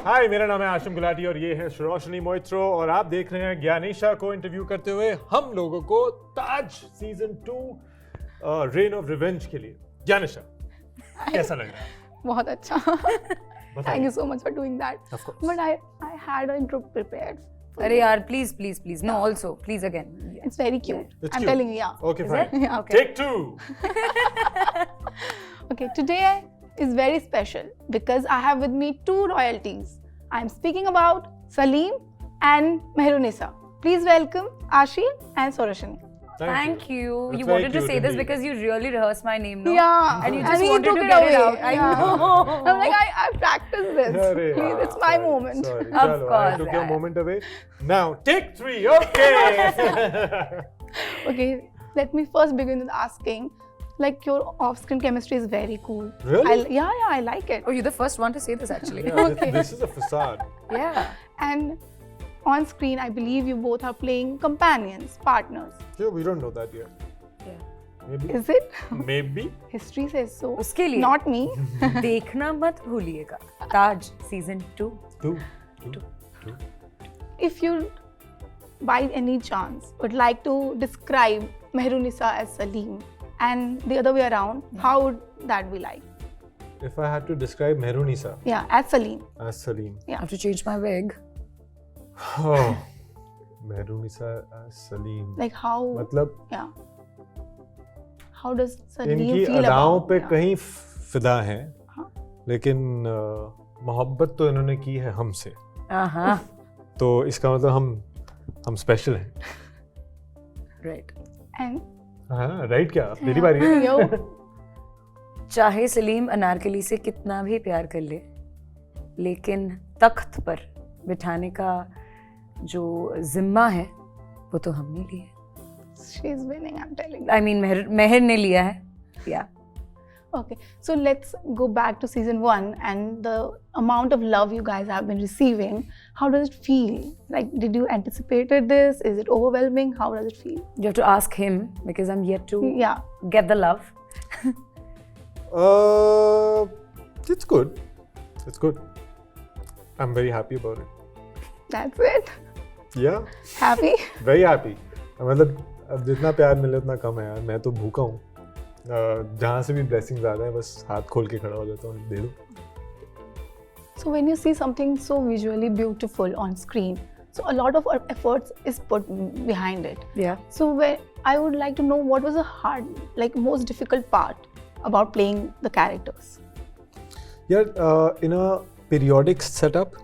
हाय, मेरा नाम है आशिम गुलाटी और ये है रोशनी मोइत्रो और आप देख रहे हैं ज्ञानेशा को इंटरव्यू करते हुए हम लोगों को ताज सीजन 2 रेन ऑफ रिवेंज के लिए। ज्ञानेशा, कैसा लग रहा है? बहुत अच्छा। Thank you so much for doing that. Of course. But I had a intro prepared. अरे यार, please. No, also, please again. It's very cute. It's I'm cute. telling you, yeah. Okay, fine. Yeah, okay. Take 2. Okay, today is very special because I have with me two royalties. I'm speaking about Salim and Mehra. Please welcome Aashim and Sorashini. Thank you. That's You very wanted to cute say this indeed. because you really rehearsed my name, no? Yeah. And you just he wanted took to it get away. it out. I Yeah. know. I'm like, I practiced this. Arre, Please, it's my sorry, moment. Sorry. Of Chalo, I course, took your yeah. moment away. Now, take 3. Okay. Okay, let me first begin with asking, like your off-screen chemistry is very cool. Really? Yeah, I like it. Oh, you're the first one to say this actually. Yeah, Okay. this is a facade. Yeah. And on screen, I believe you both are playing companions, partners. Yeah, we don't know that yet. Yeah. Maybe. Is it? Maybe. History says so. उसके लिए Not me. देखना मत भूलिएगा ताज season 2 2. If you, by any chance, would like to describe Mehrunisa as Salim and the other way around, how would that be like? If I had to describe Mehrunisa Yeah, as Salim. as Salim. I have to change my wig. Oh, Mehrunisa as Salim. Like how? मतलब Yeah. How does Salim इनकी feel अदाओं about? पे Yeah. कहीं फिदा हैं, हाँ. लेकिन मोहब्बत तो इन्होंने की है हमसे, हाँ. तो इसका मतलब हम स्पेशल हैं। Right. And हाँ, राइट क्या? मेरी बारी है। yo, चाहे सलीम अनारकली से कितना भी प्यार कर ले, लेकिन तख्त पर बिठाने का जो जिम्मा है वो तो हमने लिया है। she's winning, I'm telling you. I mean मेहर ने लिया है। Yeah. Okay, so let's go back to season 1 and the amount of love you guys have been receiving. How does it feel? Like, did you anticipated this? Is it overwhelming? How does it feel? You have to ask him because I'm yet to Yeah. get the love. It's good. It's good. I'm very happy about it. That's it. Yeah, Happy? very happy. मतलब अब जितना प्यार मिले उतना कम है यार। मैं तो भूखा हूँ। जहाँ से भी ब्लेसिंग्स आ रहे हैं बस हाथ खोल के खड़ा हो जाता हूँ, दे दो। So when you see something so visually beautiful on screen, so a lot of efforts is put behind it. Yeah. So I would like to know what was the hard, like most difficult part about playing the characters. Yeah, in a periodic setup,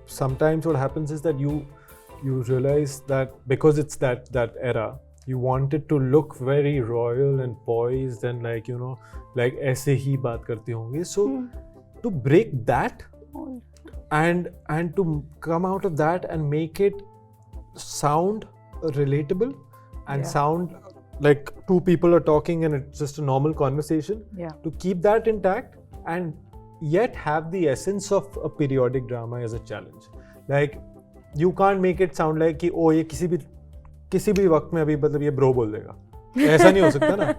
sometimes what happens is that you realize that because it's that era, you want it to look very royal and poised and like, you know, like ऐसे ही बात करते होंगे. So to break that and to come out of that and make it sound relatable and sound like two people are talking and it's just a normal conversation. Yeah. To keep that intact and yet have the essence of a periodic drama as a challenge. Like you can't make it sound like कि ओ ये किसी भी वक्त में अभी मतलब ये bro बोल देगा, ऐसा नहीं हो सकता ना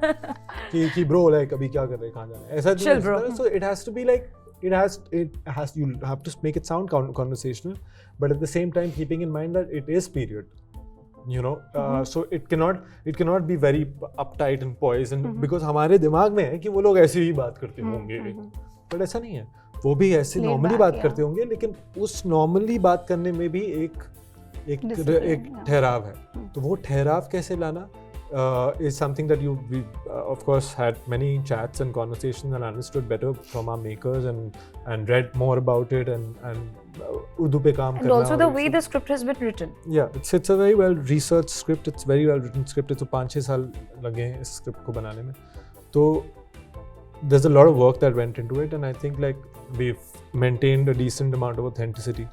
कि ब्रो लाइक अभी क्या कर रहे हैं, कहाँ जा रहे हैं, ऐसा नहीं हो सकता ना. So it has to be like you have to make it sound conversational, but at the same time keeping in mind that it is period, you know. So it cannot be very uptight and poised and because हमारे दिमाग में है कि वो लोग ऐसे ही बात करते होंगे, but ऐसा नहीं है. वो भी ऐसे नॉर्मली बात करते होंगे, लेकिन उस नॉर्मली बात करने में भी एक ठहराव है. तो वो ठहराव कैसे लाना is something that we of course had many chats and conversations and understood better from our makers and read more about it and urdu pe kaam karna. And also the way the script has been written. Yeah, it's a very well researched script. It's very well written script. तो 5-6 साल लगे हैं इस script को बनाने में. तो there's a lot of work that went into it and I think like we've maintained a decent amount of authenticity.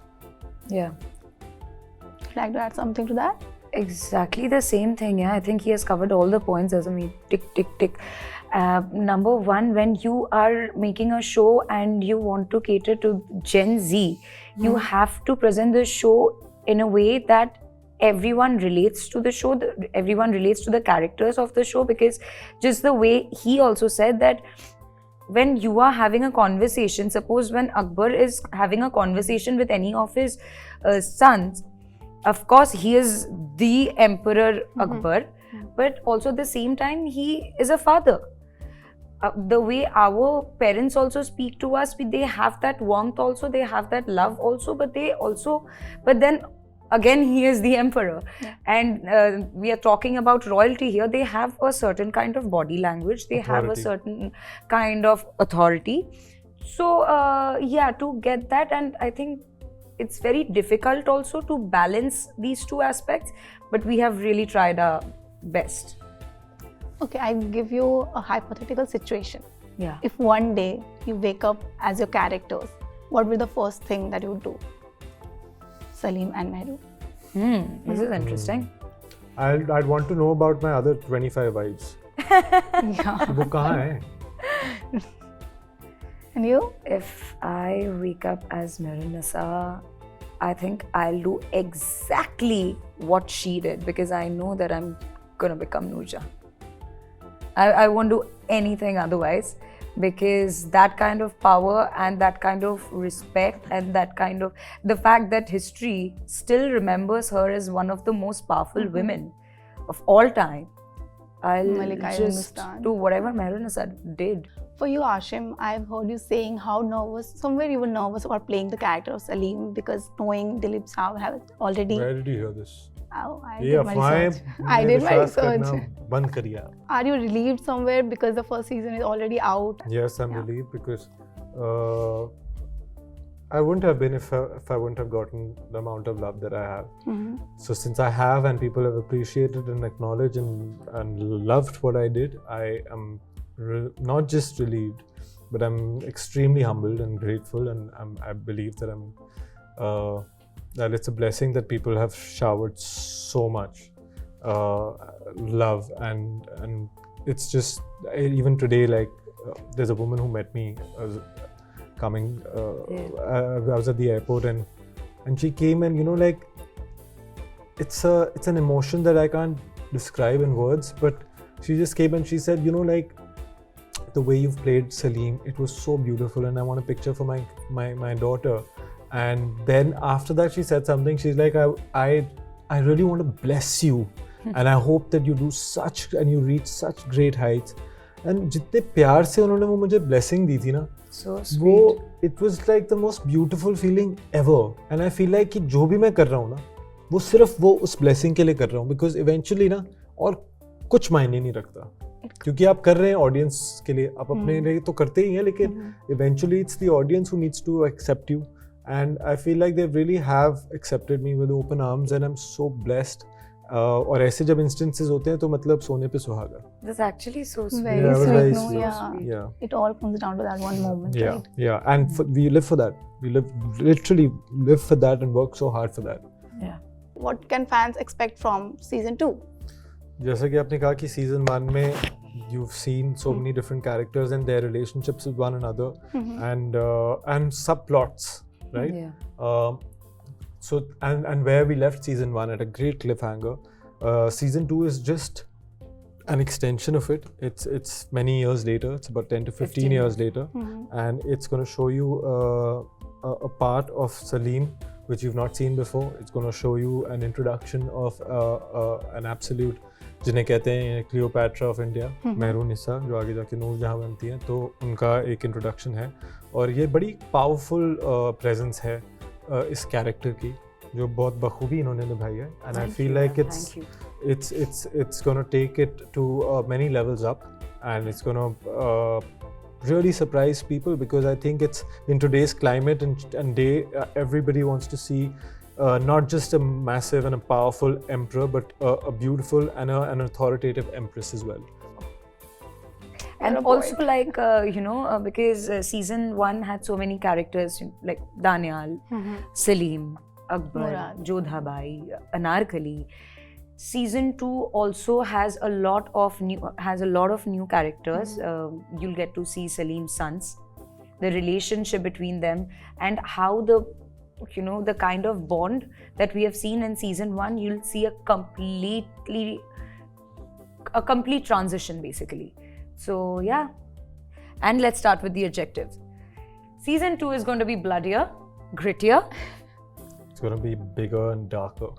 Yeah. Would you like to add something to that? Exactly the same thing. Yeah, I think he has covered all the points. As I mean, tick. Number one, when you are making a show and you want to cater to Gen Z, you have to present the show in a way that everyone relates to the show, everyone relates to the characters of the show, because just the way he also said that when you are having a conversation, suppose when Akbar is having a conversation with any of his sons, of course he is the Emperor Akbar, but also at the same time he is a father. The way our parents also speak to us, they have that warmth also, they have that love also, but then again he is the emperor. And we are talking about royalty here. They have a certain kind of body language, they have a certain kind of authority. So to get that, and I think it's very difficult also to balance these two aspects, but we have really tried our best. Okay, I give you a hypothetical situation. Yeah. If one day you wake up as your characters, what will be the first thing that you would do? Salim and Mehru. This is interesting. I'd want to know about my other 25 wives. Yeah. वो कहाँ है? And you? If I wake up as Mehra, I think I'll do exactly what she did, because I know that I'm gonna become Nurja. I won't do anything otherwise, because that kind of power and that kind of respect and that kind of the fact that history still remembers her as one of the most powerful women of all time. I'll just do whatever Mehra did. For you, Aashim, I've heard you saying how nervous, somewhere you were nervous about playing the character of Salim, because knowing Dilip Saab has already... Where did you hear this? Oh, I did my research. I did my research. बंद करिए. Are you relieved somewhere because the first season is already out? Yes, I'm relieved, because I wouldn't have been if I wouldn't have gotten the amount of love that I have. So since I have, and people have appreciated and acknowledged and loved what I did, I am not just relieved, but I'm extremely humbled and grateful, and I believe that that it's a blessing that people have showered so much love, and it's just, even today, like there's a woman who met me coming, I was at the airport, and she came, and like it's an emotion that I can't describe in words, but she just came and she said, like, the way you've played Salim, it was so beautiful, and I want a picture for my daughter. And then after that, she said something. She's like, I really want to bless you, and I hope that you do you reach such great heights. And जितने प्यार से उन्होंने वो मुझे blessing दी थी ना, so sweet. It was like the most beautiful feeling ever. And I feel like कि जो भी मैं कर रहा हूँ ना, वो सिर्फ वो उस blessing के लिए कर रहा हूँ, because eventually ना और कुछ मायने नहीं रखता, क्योंकि आप कर रहे हैं audience के लिए, आप अपने लिए तो करते ही हैं, लेकिन eventually it's the audience who needs to accept you. And I feel like they really have accepted me with open arms, and I'm so blessed. और ऐसे जब instances होते हैं तो मतलब सोने पे सुहागा. That's actually so sweet. Very sweet. Very No, sweet. yeah. It all comes down to that one moment, Yeah, right? yeah. And we live for that. We literally live for that and work so hard for that. Yeah. What can fans expect from season 2? जैसा कि आपने कहा कि season 1 में you've seen so many different characters and their relationships with one another, and subplots, right? Yeah. So and where we left season 1 at a great cliffhanger, season 2 is just an extension of it. It's many years later. It's about 10 to 15 years later, and it's going to show you a part of Salim which you've not seen before. It's going to show you an introduction of an absolute, जिन्हें कहते हैं Cleopatra of India, Mehru निसा, जो आगे जाके नूरजहां बनती हैं, तो उनका एक इंट्रोडक्शन है. और ये बड़ी पावरफुल प्रेजेंस है इस कैरेक्टर की, जो बहुत बखूबी इन्होंने निभाई है. And I feel like it's going to take it to many levels up, and it's going to really surprise people, because I think it's in today's climate and day, everybody wants to see not just a massive and a powerful emperor, but a beautiful and an authoritative empress as well. And also, like, because season 1 had so many characters like Danial, Salim, Akbar, Jodha Bai, Anarkali. Season 2 also has a lot of new characters. You'll get to see Salim's sons, the relationship between them, and how the kind of bond that we have seen in season 1, you'll see a complete transition basically. So yeah, And let's start with the adjectives. Season 2 is going to be bloodier, grittier, It's going to be bigger and darker.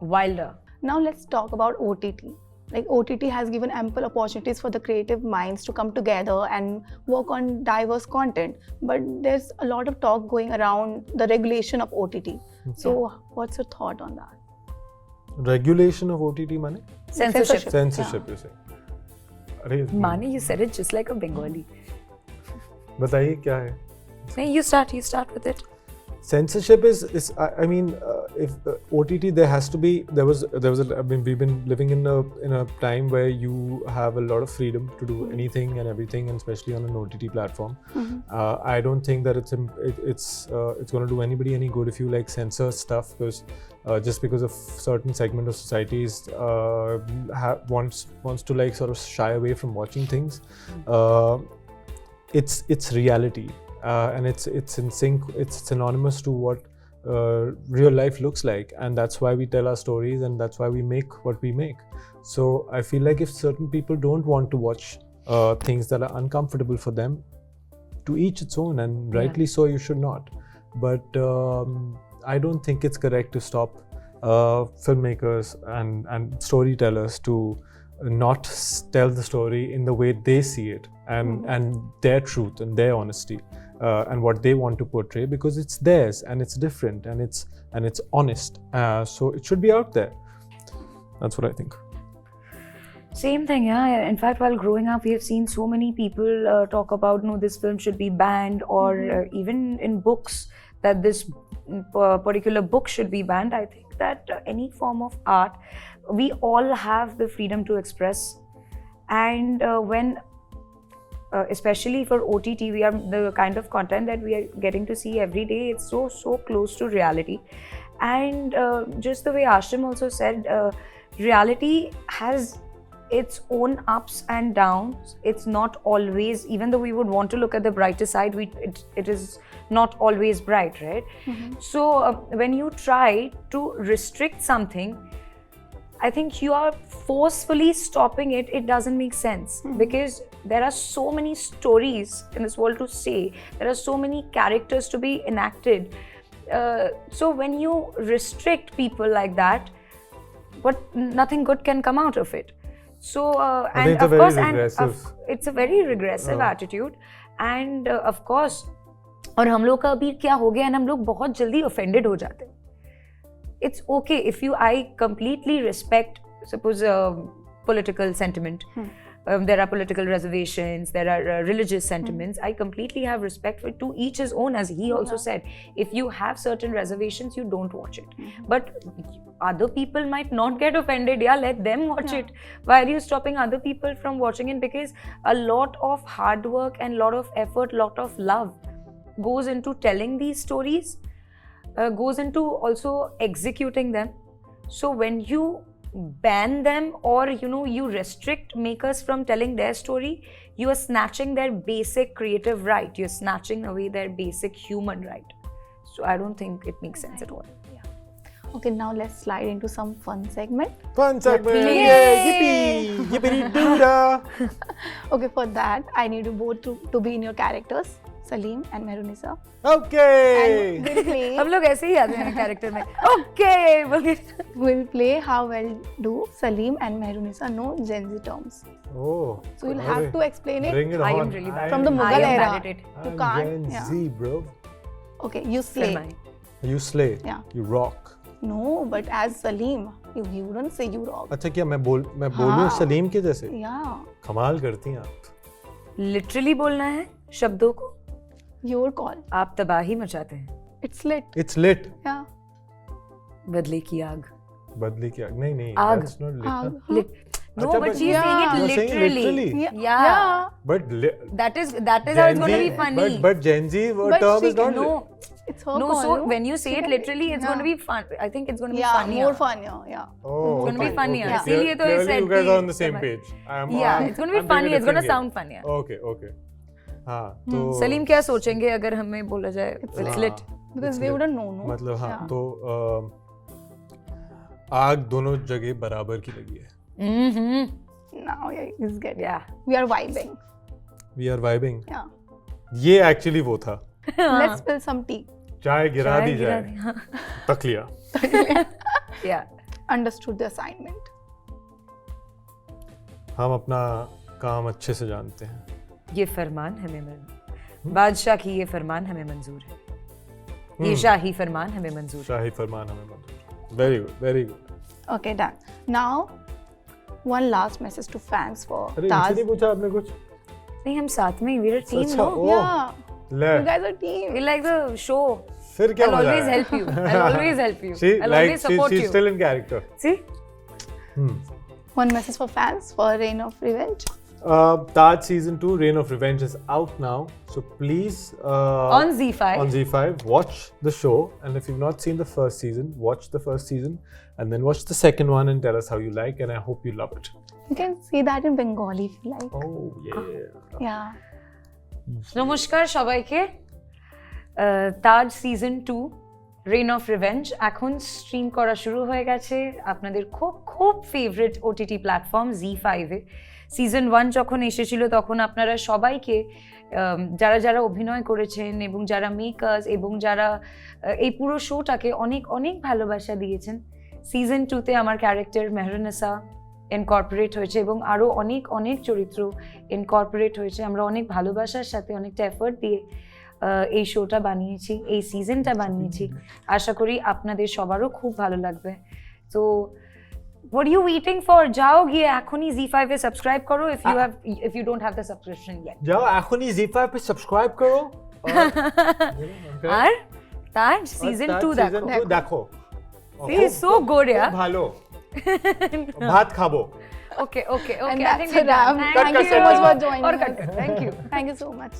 wilder. Now let's talk about OTT. Like OTT has given ample opportunities for the creative minds to come together and work on diverse content. But there's a lot of talk going around the regulation of OTT. So what's your thought on that? Regulation of OTT money? Censorship. Censorship, you say. अरे Mani, you said it just like a Bengali. बताइए क्या है? No, you start with it. Censorship is I mean if OTT there was I mean we've been living in a time where you have a lot of freedom to do anything and everything, and especially on an OTT platform. I don't think that it's going to do anybody any good if you like censor stuff, because just because a certain segment of societies wants to like sort of shy away from watching things. It's reality. And it's in sync, it's synonymous to what real life looks like, and that's why we tell our stories, and that's why we make what we make. So I feel like if certain people don't want to watch things that are uncomfortable for them, to each its own, and rightly so, you should not. But I don't think it's correct to stop filmmakers and storytellers to not tell the story in the way they see it, and their truth and their honesty. And what they want to portray, because it's theirs and it's different and it's honest. So it should be out there. That's what I think. Same thing, yeah. In fact, while growing up, we have seen so many people talk about, no, this film should be banned, or even in books, that this particular book should be banned. I think that any form of art, we all have the freedom to express. And when especially for OTT, we are the kind of content that we are getting to see every day. It's so close to reality, and just the way Aashim also said, reality has its own ups and downs. It's not always, even though we would want to look at the brighter side, it is not always bright, right? So when you try to restrict something, I think you are forcefully stopping it. It doesn't make sense, because there are so many stories in this world to say. There are so many characters to be enacted. So when you restrict people like that, nothing good can come out of it. So and of course, it's a very regressive attitude. And of course, और हम लोग का अभी क्या हो गया है, हम लोग बहुत जल्दी offended हो जाते हैं. It's okay if I completely respect, suppose, political sentiment. There are political reservations, there are religious sentiments. I completely have respect for to each his own, as he also said. If you have certain reservations, you don't watch it. But other people might not get offended. Yeah, let them watch it. Why are you stopping other people from watching it? Because a lot of hard work and lot of effort, lot of love goes into telling these stories. Goes into also executing them. So when you ban them, or you restrict makers from telling their story, you are snatching their basic creative right. You're snatching away their basic human right. So I don't think it makes sense at all. Okay, now let's slide into some fun segment. Fun segment! Yay! Yippee! Yippee-doo-dah! Okay, for that, I need you both to be in your characters, Salim and Mehrunisa. Okay! And we'll play. हम लोग ऐसे ही आते हैं character में. Okay, We'll play how well do Salim and Mehrunisa know Gen Z terms. Oh. So you'll have to explain it. Bring it I on. am really bad. From the I Mughal am era. bad at it. You I'm can't. Gen Z, bro. Okay, you slay. You slay. Yeah. You rock. No, but as Salim, you wouldn't say you rock. अच्छा क्या मैं बोलूं सलीम के जैसे? Yeah. कमाल करती हैं आप. Literally बोलना है शब्दों को. Your call. आप तबाही मचाते हैं. It's lit. It's lit. Yeah. बदले की आग. बदले की आग. नहीं. आग. That's not lit. Aag. ना? Lit. No, अच्छा, but she's saying it You're saying literally. literally. Yeah. But That is how it's going to be funny. But Gen Z But term she is not No. lit. It's her No, call. so when you say it literally, it's going to be fun. I think it's going to be funnier. More funnier. Yeah. Oh, It's going to be funnier. Yeah. इसीलिए तो Clearly said you guys कि- are on the same page. Yeah, it's going to be I'm funny. playing a It's going to different sound game. funnier. Okay. हाँ तो सलीम क्या सोचेंगे अगर हमें बोला जाए it's lit? Because they wouldn't know, no? मतलब हाँ Yeah. तो आग दोनों जगह बराबर की लगी है. Now he's getting. Yeah. We are vibing. we are vibing. Yeah. ये actually वो था. Let's spill some tea. चाय गिरा दी गिरा जाए. दी, हाँ. तक लिया. Yeah. Understood the assignment. हम अपना काम अच्छे से जानते हैं. ये फरमान हमें बादशाह की ये फरमान हमें मंजूर है. ये शाही फरमान हमें मंजूर है. शाही फरमान हमें मंजूर. Very good, very good. Okay, done. Now, one last message to fans for अरे Taj. इनसे नहीं पूछा आपने कुछ? नहीं हम साथ में we're a team. अच्छा, No? ओ, Yeah. ले. You guys are team. We like the show. फिर क्या I'll मजा always आया? help you. I'll always help you. She I'll like always support she's you. still in character. See? One message for fans for Reign of Revenge. Taj season 2 Reign of Revenge is out now, so please On Z5. on Z5 watch the show, and if you've not seen the first season, watch the first season and then watch the second one and tell us how you like, and I hope you love it. You can see that in Bengali if you like. Oh yeah. Yeah. নমস্কার সবাইকে. তাজ season 2 rain of revenge এখন stream করা শুরু হয়ে গেছে আপনাদের খুব খুব ফেভারিট ওটিটি প্ল্যাটফর্ম Z5 এ. সিজন 1 যখন এসেছিল তখন আপনারা সবাইকে যারা যারা অভিনয় করেছেন এবং যারা মেকার্স এবং যারা এই পুরো শোটাকে অনেক অনেক ভালোবাসা দিয়েছেন. সিজন 2 তে আমার ক্যারেক্টার মেহরা ইনকর্পোরেট হয়েছে এবং আরও অনেক অনেক চরিত্র ইনকর্পোরেট হয়েছে. আমরা অনেক ভালোবাসার সাথে অনেকটা এফোর্ট দিয়ে এই শোটা বানিয়েছি, এই সিজনটা বানিয়েছি. আশা করি আপনাদের সবারও খুব ভালো লাগবে. তো what are you waiting for? যাও গিয়ে এখনই Z5 এ সাবস্ক্রাইব করো if you don't have the subscription yet. जाओ एखोनी Z5 पे सब्सक्राइब करो আর তার সিজন 2 देखो. This is so good, yeah. ভালো. ভাত খাবো. Okay. And I think that's we're a wrap. done. Thank you so much for joining और us. Thank you. Thank you so much.